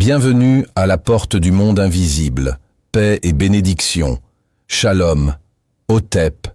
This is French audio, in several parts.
Bienvenue à la porte du monde invisible. Paix et bénédiction. Shalom, Hotep,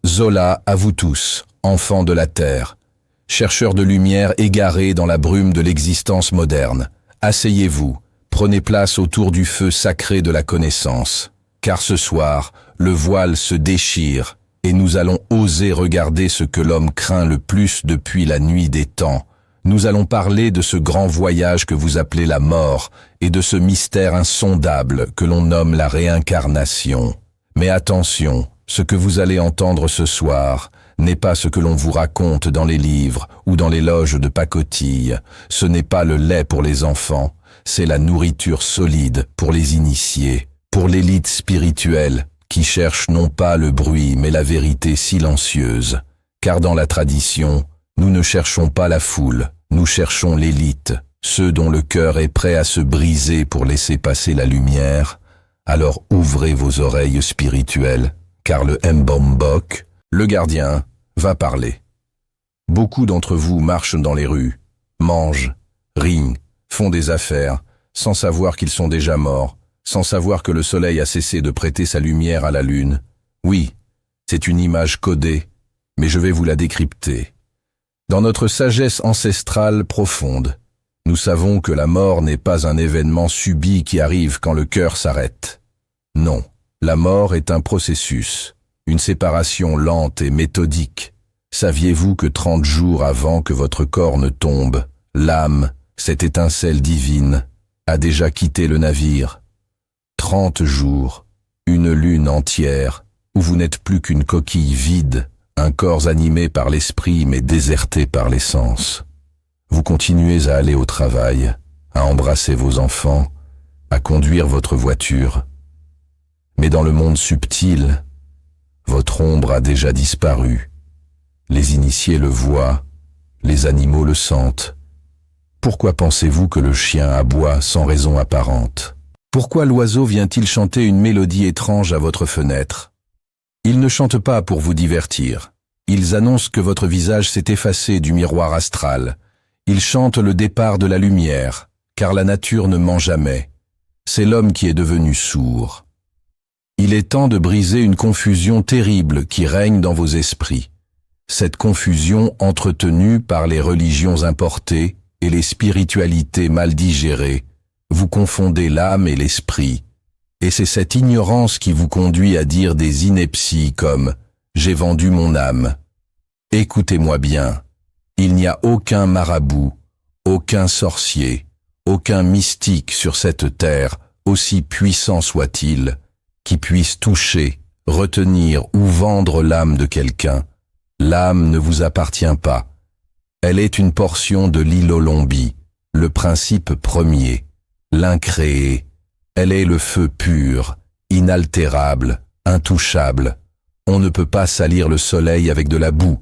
Zola à vous tous, enfants de la terre. Chercheurs de lumière égarés dans la brume de l'existence moderne. Asseyez-vous, prenez place autour du feu sacré de la connaissance. Car ce soir, le voile se déchire et nous allons oser regarder ce que l'homme craint le plus depuis la nuit des temps. Nous allons parler de ce grand voyage que vous appelez la mort et de ce mystère insondable que l'on nomme la réincarnation. Mais attention, ce que vous allez entendre ce soir n'est pas ce que l'on vous raconte dans les livres ou dans les loges de pacotille. Ce n'est pas le lait pour les enfants, c'est la nourriture solide pour les initiés, pour l'élite spirituelle qui cherche non pas le bruit mais la vérité silencieuse. Car dans la tradition, nous ne cherchons pas la foule, nous cherchons l'élite, ceux dont le cœur est prêt à se briser pour laisser passer la lumière. Alors ouvrez vos oreilles spirituelles, car le Mbombok, le gardien, va parler. Beaucoup d'entre vous marchent dans les rues, mangent, rient, font des affaires, sans savoir qu'ils sont déjà morts, sans savoir que le soleil a cessé de prêter sa lumière à la lune. Oui, c'est une image codée, mais je vais vous la décrypter. Dans notre sagesse ancestrale profonde, nous savons que la mort n'est pas un événement subi qui arrive quand le cœur s'arrête. Non, la mort est un processus, une séparation lente et méthodique. Saviez-vous que 30 jours avant que votre corps ne tombe, l'âme, cette étincelle divine, a déjà quitté le navire? 30 jours, une lune entière, où vous n'êtes plus qu'une coquille vide, un corps animé par l'esprit mais déserté par les sens. Vous continuez à aller au travail, à embrasser vos enfants, à conduire votre voiture. Mais dans le monde subtil, votre ombre a déjà disparu. Les initiés le voient, les animaux le sentent. Pourquoi pensez-vous que le chien aboie sans raison apparente? Pourquoi l'oiseau vient-il chanter une mélodie étrange à votre fenêtre? Ils ne chantent pas pour vous divertir. Ils annoncent que votre visage s'est effacé du miroir astral. Ils chantent le départ de la lumière, car la nature ne ment jamais. C'est l'homme qui est devenu sourd. Il est temps de briser une confusion terrible qui règne dans vos esprits. Cette confusion entretenue par les religions importées et les spiritualités mal digérées. Vous confondez l'âme et l'esprit. Et c'est cette ignorance qui vous conduit à dire des inepties comme « j'ai vendu mon âme ». Écoutez-moi bien, il n'y a aucun marabout, aucun sorcier, aucun mystique sur cette terre, aussi puissant soit-il, qui puisse toucher, retenir ou vendre l'âme de quelqu'un. L'âme ne vous appartient pas. Elle est une portion de l'Ilolombi, le principe premier, l'incréé. Elle est le feu pur, inaltérable, intouchable. On ne peut pas salir le soleil avec de la boue,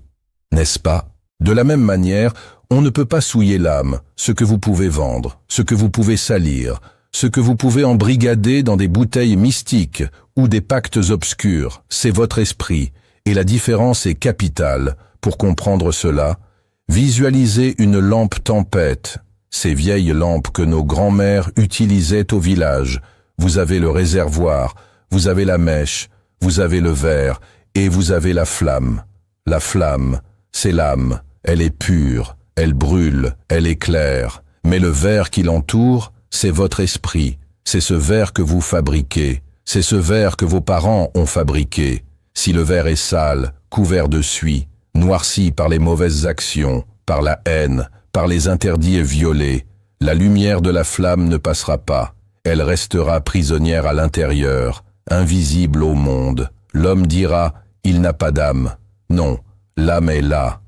n'est-ce pas? De la même manière, on ne peut pas souiller l'âme, ce que vous pouvez vendre, ce que vous pouvez salir, ce que vous pouvez embrigader dans des bouteilles mystiques ou des pactes obscurs, c'est votre esprit, et la différence est capitale. Pour comprendre cela, visualisez une lampe tempête, ces vieilles lampes que nos grands-mères utilisaient au village. Vous avez le réservoir, vous avez la mèche, vous avez le verre, et vous avez la flamme. La flamme, c'est l'âme, elle est pure, elle brûle, elle éclaire. Mais le verre qui l'entoure, c'est votre esprit, c'est ce verre que vous fabriquez, c'est ce verre que vos parents ont fabriqué. Si le verre est sale, couvert de suie, noirci par les mauvaises actions, par la haine, par les interdits violés, la lumière de la flamme ne passera pas. Elle restera prisonnière à l'intérieur, invisible au monde. L'homme dira, il n'a pas d'âme. Non, l'âme est là.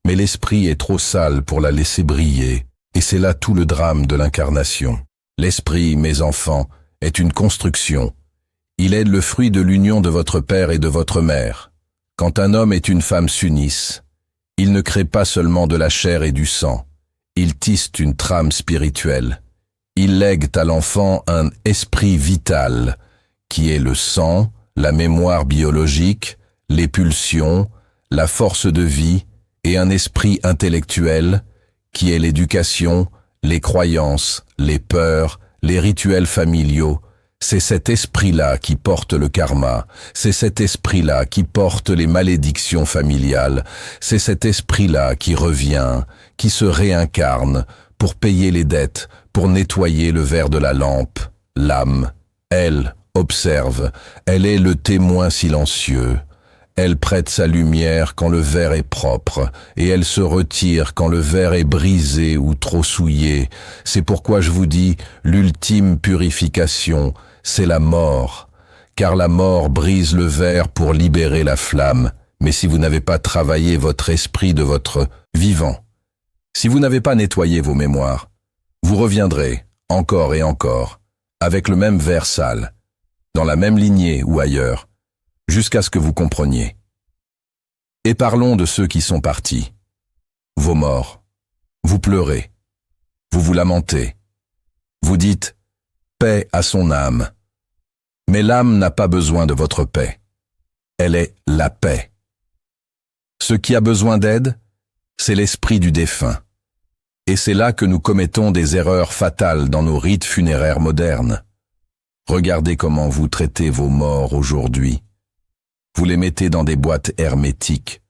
Mais l'esprit est trop sale pour la laisser briller. Et c'est là tout le drame de l'incarnation. L'esprit, mes enfants, est une construction. Il est le fruit de l'union de votre père et de votre mère. Quand un homme et une femme s'unissent, il ne crée pas seulement de la chair et du sang. Ils tissent une trame spirituelle. Ils lèguent à l'enfant un esprit vital, qui est le sang, la mémoire biologique, les pulsions, la force de vie, et un esprit intellectuel, qui est l'éducation, les croyances, les peurs, les rituels familiaux, c'est cet esprit-là qui porte le karma, c'est cet esprit-là qui porte les malédictions familiales, c'est cet esprit-là qui revient, qui se réincarne pour payer les dettes, pour nettoyer le verre de la lampe. L'âme, elle, observe, elle est le témoin silencieux. Elle prête sa lumière quand le verre est propre, et elle se retire quand le verre est brisé ou trop souillé. C'est pourquoi je vous dis, l'ultime purification, c'est la mort, car la mort brise le verre pour libérer la flamme. Mais si vous n'avez pas travaillé votre esprit de votre vivant, si vous n'avez pas nettoyé vos mémoires, vous reviendrez, encore et encore, avec le même verre sale, dans la même lignée ou ailleurs, jusqu'à ce que vous compreniez. Et parlons de ceux qui sont partis, vos morts. Vous pleurez, vous vous lamentez, vous dites « paix à son âme ». Mais l'âme n'a pas besoin de votre paix, elle est la paix. Ce qui a besoin d'aide, c'est l'esprit du défunt. Et c'est là que nous commettons des erreurs fatales dans nos rites funéraires modernes. Regardez comment vous traitez vos morts aujourd'hui. Vous les mettez dans des boîtes hermétiques.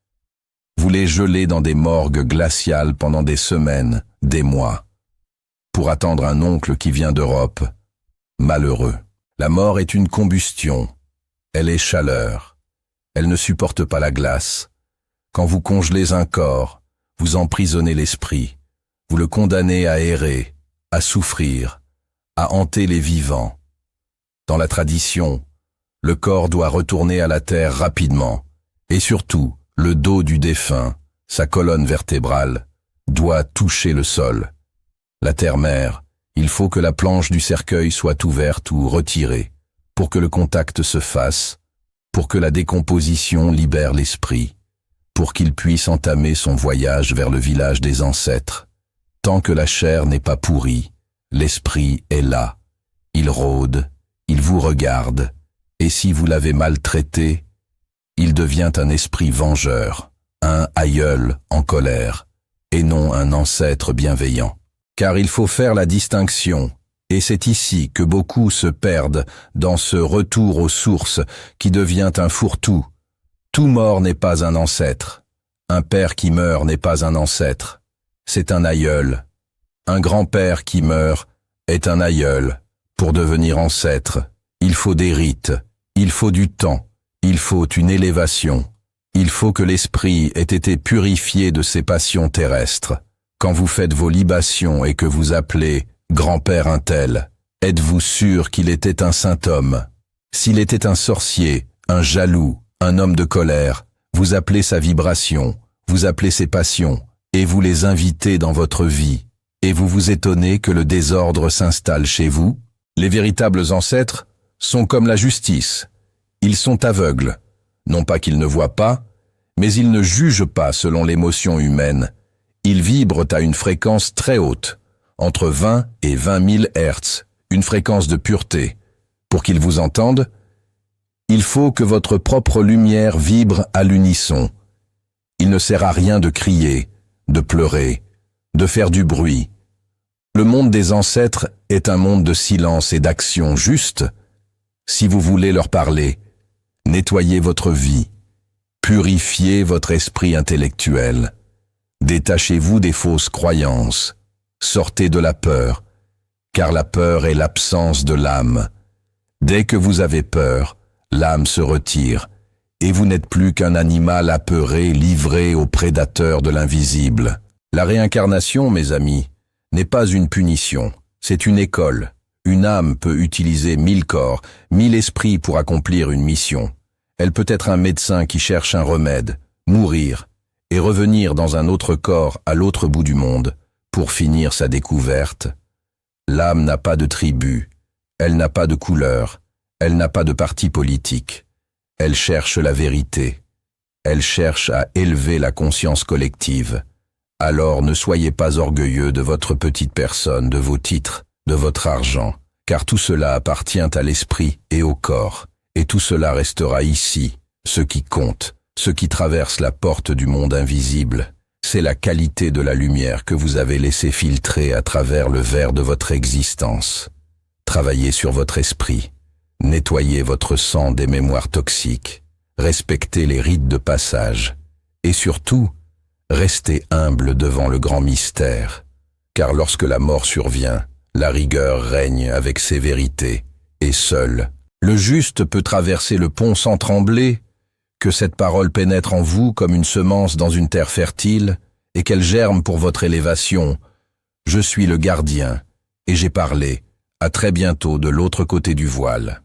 Vous les gelez dans des morgues glaciales pendant des semaines, des mois, pour attendre un oncle qui vient d'Europe. Malheureux. La mort est une combustion. Elle est chaleur. Elle ne supporte pas la glace. Quand vous congelez un corps, vous emprisonnez l'esprit. Vous le condamnez à errer, à souffrir, à hanter les vivants. Dans la tradition, le corps doit retourner à la terre rapidement, et surtout, le dos du défunt, sa colonne vertébrale, doit toucher le sol. La terre-mère, il faut que la planche du cercueil soit ouverte ou retirée, pour que le contact se fasse, pour que la décomposition libère l'esprit, pour qu'il puisse entamer son voyage vers le village des ancêtres. Tant que la chair n'est pas pourrie, l'esprit est là. Il rôde, il vous regarde, et si vous l'avez maltraité, il devient un esprit vengeur, un aïeul en colère, et non un ancêtre bienveillant. Car il faut faire la distinction, et c'est ici que beaucoup se perdent dans ce retour aux sources qui devient un fourre-tout. Tout mort n'est pas un ancêtre. Un père qui meurt n'est pas un ancêtre. C'est un aïeul. Un grand-père qui meurt est un aïeul. Pour devenir ancêtre, il faut des rites, il faut du temps, il faut une élévation. Il faut que l'esprit ait été purifié de ses passions terrestres. Quand vous faites vos libations et que vous appelez « grand-père un tel », êtes-vous sûr qu'il était un saint homme? S'il était un sorcier, un jaloux, un homme de colère, vous appelez sa vibration, vous appelez ses passions, et vous les invitez dans votre vie. Et vous vous étonnez que le désordre s'installe chez vous? Les véritables ancêtres sont comme la justice. Ils sont aveugles. Non pas qu'ils ne voient pas, mais ils ne jugent pas selon l'émotion humaine. Ils vibrent à une fréquence très haute, entre 20 et 20 000 Hertz, une fréquence de pureté. Pour qu'ils vous entendent, il faut que votre propre lumière vibre à l'unisson. Il ne sert à rien de crier, de pleurer, de faire du bruit. Le monde des ancêtres est un monde de silence et d'action juste. Si vous voulez leur parler, nettoyez votre vie, purifiez votre esprit intellectuel, détachez-vous des fausses croyances, sortez de la peur, car la peur est l'absence de l'âme. Dès que vous avez peur, l'âme se retire, et vous n'êtes plus qu'un animal apeuré livré aux prédateurs de l'invisible. La réincarnation, mes amis, n'est pas une punition, c'est une école. Une âme peut utiliser 1000 corps, 1000 esprits pour accomplir une mission. Elle peut être un médecin qui cherche un remède, mourir, et revenir dans un autre corps à l'autre bout du monde, pour finir sa découverte. L'âme n'a pas de tribu, elle n'a pas de couleur, elle n'a pas de parti politique. Elle cherche la vérité, elle cherche à élever la conscience collective. Alors ne soyez pas orgueilleux de votre petite personne, de vos titres, de votre argent, car tout cela appartient à l'esprit et au corps, et tout cela restera ici. Ce qui compte, ce qui traverse la porte du monde invisible, c'est la qualité de la lumière que vous avez laissé filtrer à travers le verre de votre existence. Travaillez sur votre esprit, nettoyez votre sang des mémoires toxiques, respectez les rites de passage, et surtout, restez humble devant le grand mystère, car lorsque la mort survient, la rigueur règne avec sévérité, et seul, le juste peut traverser le pont sans trembler. Que cette parole pénètre en vous comme une semence dans une terre fertile, et qu'elle germe pour votre élévation. Je suis le gardien, et j'ai parlé. À très bientôt de l'autre côté du voile.